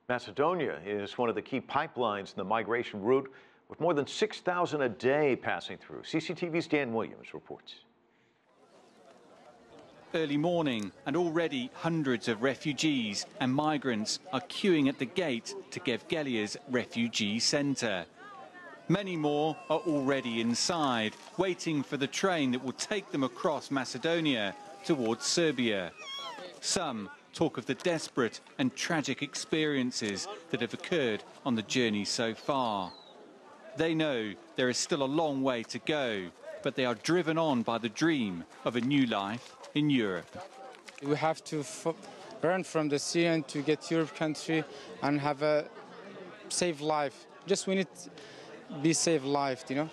Macedonia is one of the key pipelines in the migration route, with more than 6,000 a day passing through. CCTV's Dan Williams reports. Early morning, and already hundreds of refugees and migrants are queuing at the gate to Gevgelia's refugee centre. Many more are already inside, waiting for the train that will take them across Macedonia towards Serbia. Some talk of the desperate and tragic experiences that have occurred on the journey so far. They know there is still a long way to go, but they are driven on by the dream of a new life in Europe. We have to run from the sea and to get Europe country and have a safe life. Just we need to be safe life, you know.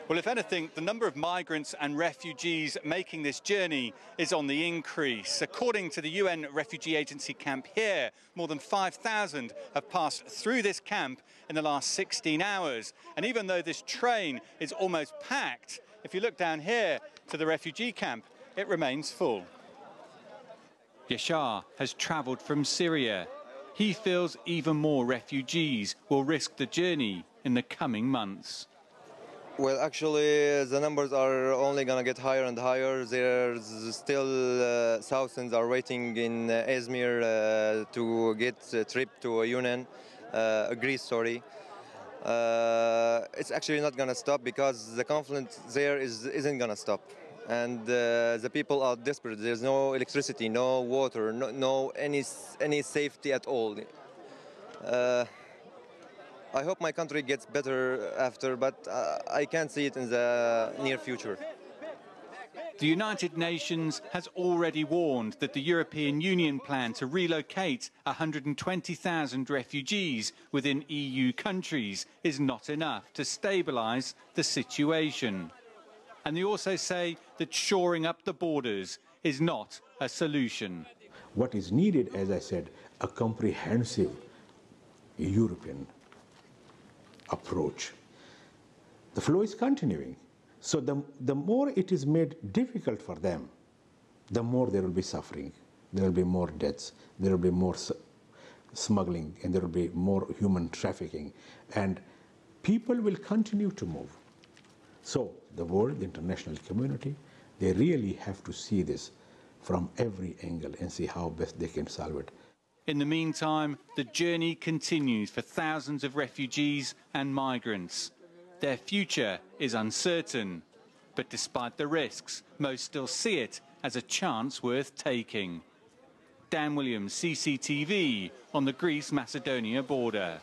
Well, if anything, the number of migrants and refugees making this journey is on the increase. According to the UN Refugee Agency camp here, more than 5,000 have passed through this camp in the last 16 hours. And even though this train is almost packed, if you look down here to the refugee camp, it remains full. Yashar has travelled from Syria. He feels even more refugees will risk the journey in the coming months. Well, actually, the numbers are only going to get higher and higher. There's still thousands are waiting in Izmir to get a trip to Greece, sorry. It's actually not going to stop because the conflict there isn't going to stop. And the people are desperate. There's no electricity, no water, no any safety at all. I hope my country gets better after, but I can't see it in the near future. The United Nations has already warned that the European Union plan to relocate 120,000 refugees within EU countries is not enough to stabilise the situation. And they also say that shoring up the borders is not a solution. What is needed, as I said, a comprehensive European approach. The flow is continuing. So the more it is made difficult for them, the more there will be suffering. There will be more deaths. There will be more smuggling, and there will be more human trafficking. And people will continue to move. So the world, the international community, they really have to see this from every angle and see how best they can solve it. In the meantime, the journey continues for thousands of refugees and migrants. Their future is uncertain, but despite the risks, most still see it as a chance worth taking. Dan Williams, CCTV, on the Greece Macedonia border.